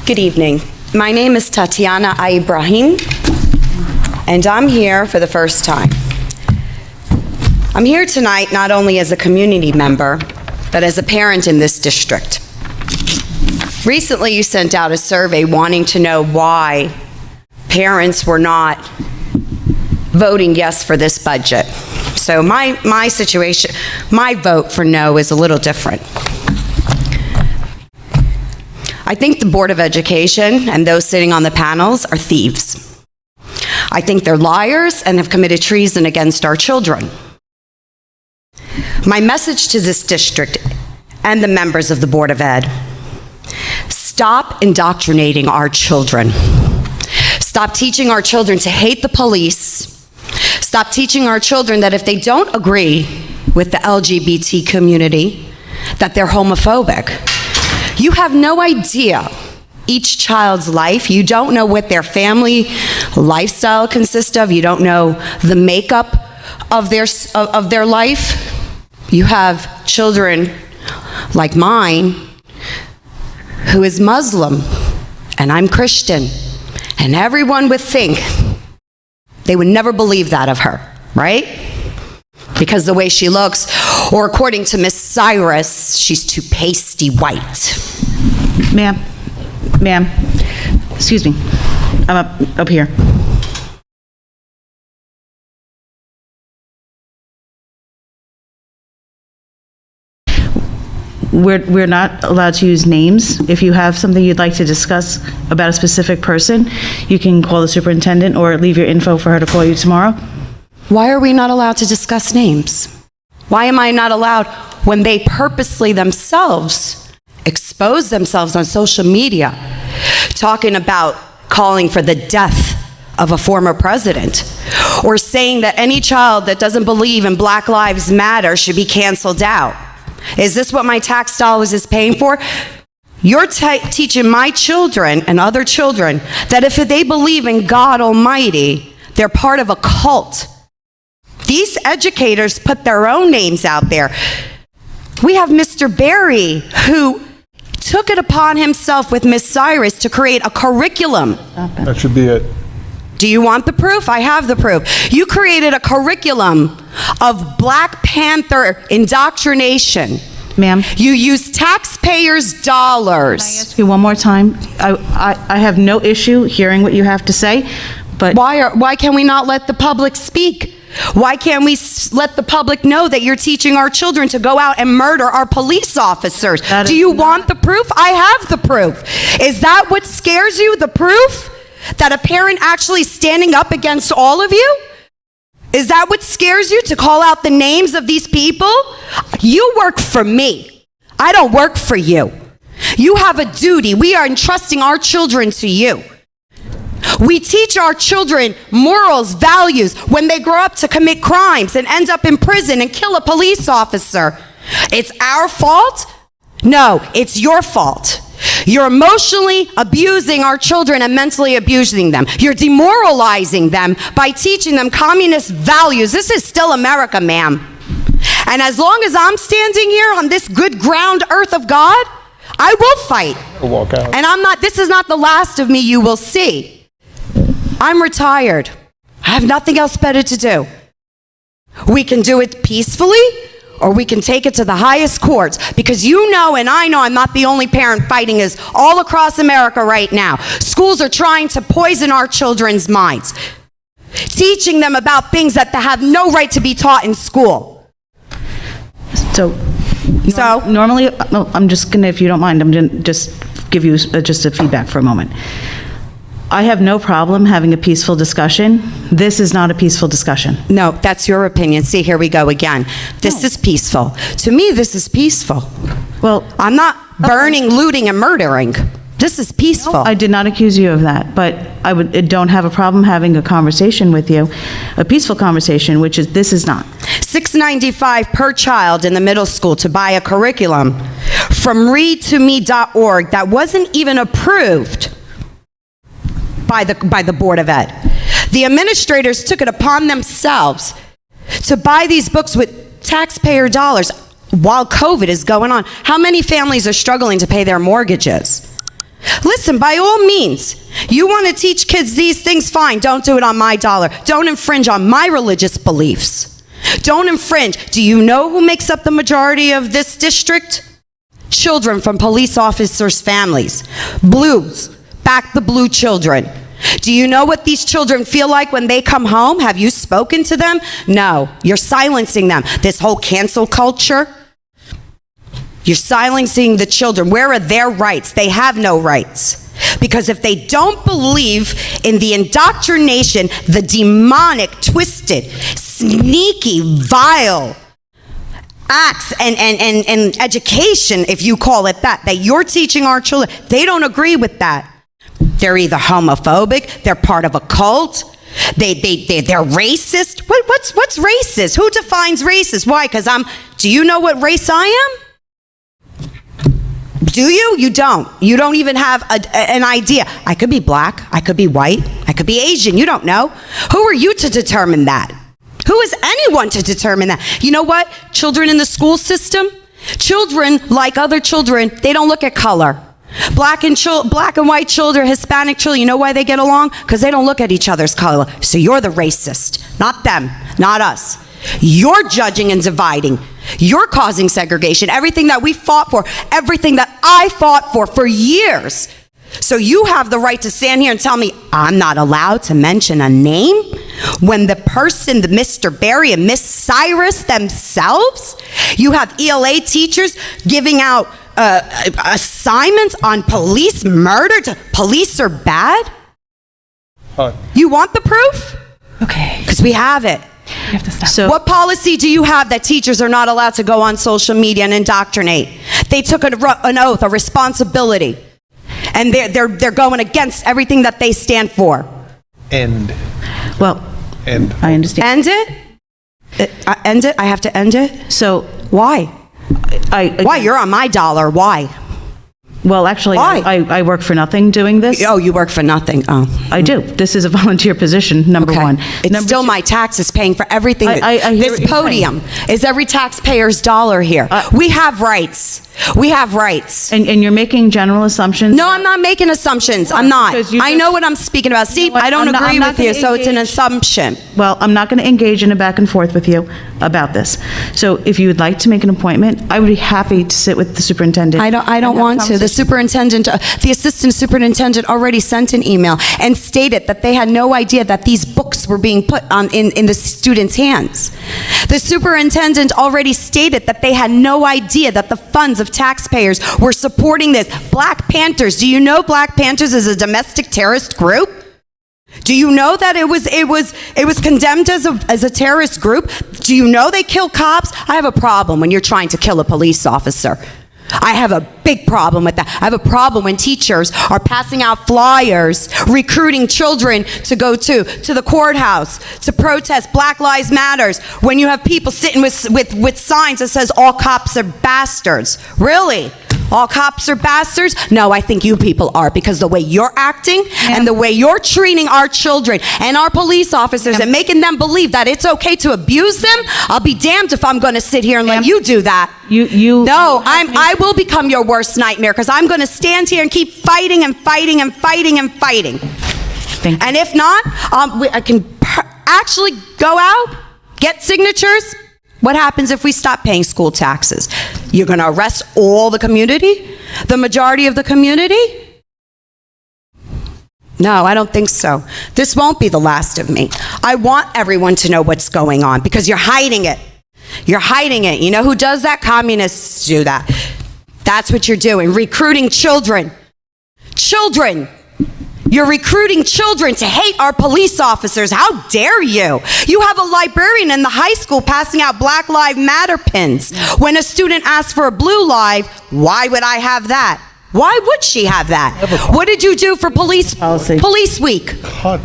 Good evening. My name is Tatiana Ibrahim, and I'm here for the first time. I'm here tonight not only as a community member, but as a parent in this district. Recently, you sent out a survey wanting to know why parents were not voting yes for this budget. So my situation, my vote for no is a little different. I think the Board of Education and those sitting on the panels are thieves. I think they're liars and have committed treason against our children. My message to this district and the members of the Board of Ed: stop indoctrinating our children. Stop teaching our children to hate the police. Stop teaching our children that if they don't agree with the LGBT community, that they're homophobic. You have no idea each child's life. You don't know what their family lifestyle consists of. You don't know the makeup of their life. You have children like mine who is Muslim, and I'm Christian, and everyone would think, they would never believe that of her, right? Because the way she looks, or according to Miss Cyrus, she's too pasty white. Ma'am, excuse me, I'm up here. We're not allowed to use names. If you have something you'd like to discuss about a specific person, you can call the superintendent or leave your info for her to call you tomorrow. Why are we not allowed to discuss names? Why am I not allowed when they purposely themselves expose themselves on social media, talking about calling for the death of a former president, or saying that any child that doesn't believe in Black Lives Matter should be canceled out? Is this what my tax dollars is paying for? You're teaching my children and other children that if they believe in God Almighty, they're part of a cult. These educators put their own names out there. We have Mr. Berry, who took it upon himself with Miss Cyrus to create a curriculum. That should be it. Do you want the proof? I have the proof. You created a curriculum of Black Panther indoctrination. Ma'am. You use taxpayers' dollars. Can I ask you one more time? I have no issue hearing what you have to say, but... Why can we not let the public speak? Why can't we let the public know that you're teaching our children to go out and murder our police officers? Do you want the proof? I have the proof. Is that what scares you, the proof? That a parent actually standing up against all of you? Is that what scares you, to call out the names of these people? You work for me. I don't work for you. You have a duty. We are entrusting our children to you. We teach our children morals, values, when they grow up to commit crimes and end up in prison and kill a police officer. It's our fault? No, it's your fault. You're emotionally abusing our children and mentally abusing them. You're demoralizing them by teaching them communist values. This is still America, ma'am. And as long as I'm standing here on this good ground earth of God, I will fight. Walk out. And this is not the last of me you will see. I'm retired. I have nothing else better to do. We can do it peacefully, or we can take it to the highest courts, because you know and I know I'm not the only parent fighting this all across America right now. Schools are trying to poison our children's minds, teaching them about things that they have no right to be taught in school. Normally, I'm just gonna, if you don't mind, I'm gonna just give you just a feedback for a moment. I have no problem having a peaceful discussion. This is not a peaceful discussion. No, that's your opinion. See, here we go again. This is peaceful. To me, this is peaceful. Well, I'm not burning, looting, and murdering. This is peaceful. No, I did not accuse you of that, but I don't have a problem having a conversation with you, a peaceful conversation, which is, this is not. $6.95 per child in the middle school to buy a curriculum from readtome.org that wasn't even approved by the Board of Ed. The administrators took it upon themselves to buy these books with taxpayer dollars while COVID is going on. How many families are struggling to pay their mortgages? Listen, by all means, you want to teach kids these things, fine. Don't do it on my dollar. Don't infringe on my religious beliefs. Don't infringe. Do you know who makes up the majority of this district? Children from police officers' families. Blues. Back the blue children. Do you know what these children feel like when they come home? Have you spoken to them? No. You're silencing them. This whole cancel culture. You're silencing the children. Where are their rights? They have no rights. Because if they don't believe in the indoctrination, the demonic, twisted, sneaky, vile acts and education, if you call it that you're teaching our children, they don't agree with that. They're either homophobic, they're part of a cult, they're racist. What's racist? Who defines racist? Why? Do you know what race I am? Do you? You don't. You don't even have an idea. I could be black. I could be white. I could be Asian. You don't know. Who are you to determine that? Who is anyone to determine that? You know what? Children in the school system, children like other children, they don't look at color. Black and white children, Hispanic children, you know why they get along? Because they don't look at each other's color. So you're the racist, not them, not us. You're judging and dividing. You're causing segregation. Everything that we fought for, everything that I fought for years. So you have the right to stand here and tell me I'm not allowed to mention a name when the person, the Mr. Barry and Miss Cyrus themselves, you have ELA teachers giving out assignments on police murder. Police are bad? You want the proof? Okay. Because we have it. You have to stop. So, what policy do you have that teachers are not allowed to go on social media and indoctrinate? They took an oath, a responsibility, and they're going against everything that they stand for. well, End. I understand. End it? End it? I have to end it? So, Why? again, Why? You're on my dollar. Why? Well, actually, Why? I work for nothing doing this. Oh, you work for nothing. Oh. I do. This is a volunteer position, number Okay. one. It's Number still two- my taxes paying for everything. I hear This what you're podium is every taxpayer's dollar here. We have rights. We have rights. And you're making general assumptions. No, I'm not making assumptions. I'm not. Because you I just- know what I'm speaking about. See, You know what? I don't I'm not- agree I'm not with you, gonna so it's an engage. assumption. Well, I'm not going to engage in a back and forth with you about this. So if you would like to make an appointment, I would be happy to sit with the superintendent. I don't and have a want to. The conversation. superintendent, the assistant superintendent already sent an email and stated that they had no idea that these books were being put in the students' hands. The superintendent already stated that they had no idea that the funds of taxpayers were supporting this. Black Panthers, do you know Black Panthers is a domestic terrorist group? Do you know that it was condemned as a terrorist group? Do you know they kill cops? I have a problem when you're trying to kill a police officer. I have a big problem with that. I have a problem when teachers are passing out flyers, recruiting children to go to the courthouse, to protest Black Lives Matters, when you have people sitting with signs that says all cops are bastards. Really? All cops are bastards? No, I think you people are, because the way you're acting and the way you're treating our children and our police officers and making them believe that it's okay to abuse them, I'll be damned if I'm going to sit here and let you do that. No, I will become your worst nightmare, because I'm going to stand here and keep fighting and fighting and fighting and fighting. Thank you. And if not, I can actually go out, get signatures. What happens if we stop paying school taxes? You're going to arrest all the community? The majority of the community? No, I don't think so. This won't be the last of me. I want everyone to know what's going on, because you're hiding it. You're hiding it. You know who does that? Communists do that. That's what you're doing, recruiting children. Children. You're recruiting children to hate our police officers. How dare you? You have a librarian in the high school passing out Black Lives Matter pins. When a student asks for a blue live, why would I have that? Why would she have that? What did you do for police week? How?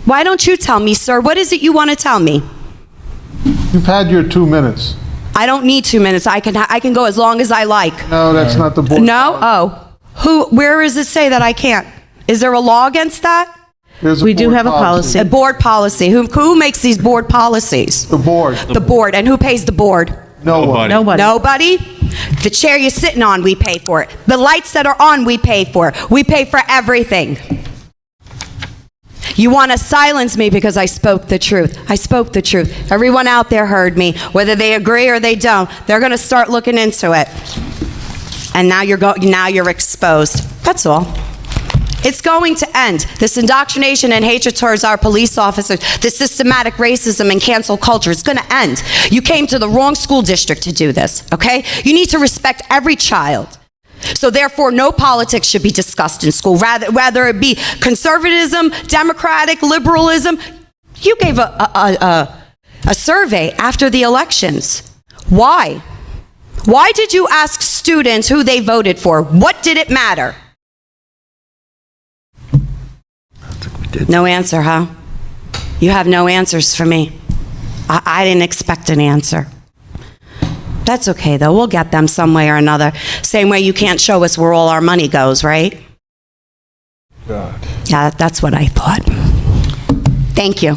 Why don't you tell me, sir? What is it you want to tell me? You've had your 2 minutes. I don't need 2 minutes. I can go as long as I like. No, that's not the board. No? Oh. Where does it say that I can't? Is there a law against that? There's a We do board have a policy. A board policy. Who makes these board policies? The board. The board. And who pays the board? No one. Nobody. Nobody? The chair you're sitting on, we pay for it. The lights that are on, we pay for. We pay for everything. You want to silence me because I spoke the truth. I spoke the truth. Everyone out there heard me. Whether they agree or they don't, they're going to start looking into it. And now you're exposed. That's all. It's going to end. This indoctrination and hatred towards our police officers, this systematic racism and cancel culture, it's going to end. You came to the wrong school district to do this, okay? You need to respect every child. So therefore, no politics should be discussed in school, whether it be conservatism, democratic, liberalism. You gave a survey after the elections. Why? Why did you ask students who they voted for? What did it matter? No answer, huh? You have no answers for me. I didn't expect an answer. That's okay, though. We'll get them some way or another. Same way you can't show us where all our money goes, right? God. Yeah, that's what I thought. Thank you.